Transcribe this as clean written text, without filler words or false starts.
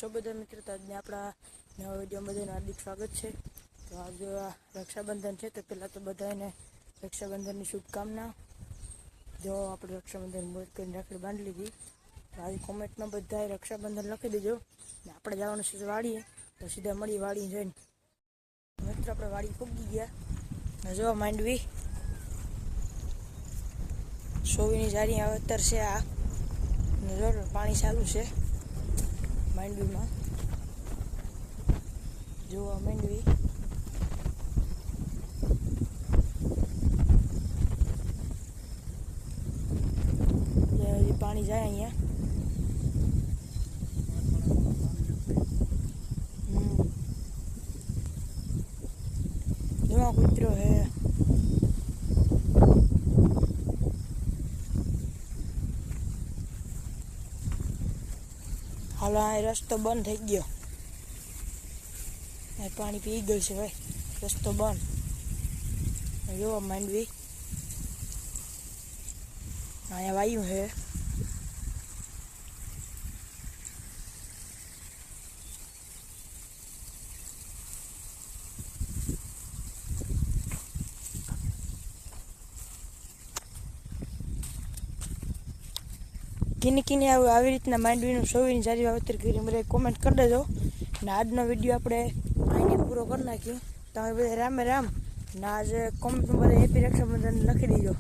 છો બધા મિત્રો, તો આજને આપણા નવા વિડીયો બધાનું હાર્દિક સ્વાગત છે। તો આજે રક્ષાબંધન છે, તો પહેલાં તો બધાને રક્ષાબંધનની શુભકામના। જો આપણે રક્ષાબંધન મોજ કરીને રાખડી બાંધી લીધી, તો આજે કોમેન્ટમાં બધાએ રક્ષાબંધન લખી દેજો ને આપણે જવાનું છે વાડીએ, તો સીધા મળીએ વાડીએ જઈને। મિત્રો આપણે વાડી પૂગી ગયા, જો માંડવી સોવીની જારી વાવેતર છે આ, જો પાણી ચાલુ છે માંડવીમાં, જોવા માંડવી પાણી જાય અહીંયા। જોવા કૂતરો હે, હાલ આ રસ્તો બંધ થઈ ગયો, પાણી પી ગયું છે ભાઈ, રસ્તો બંધ। જોવા માંડવી અહીંયા વાયુ છે, કિની કિની આવી રીતના માંડવીનું સોવીની જારી વાવેતર કરી બધા કોમેન્ટ કરી દેજો ને આજનો વિડીયો આપણે અહીં પૂરો કરી નાખ્યો। તમે બધા રામે રામ ને આજે કોમેન્ટમાં બધા હેપી રક્ષાબંધન લખી દેજો।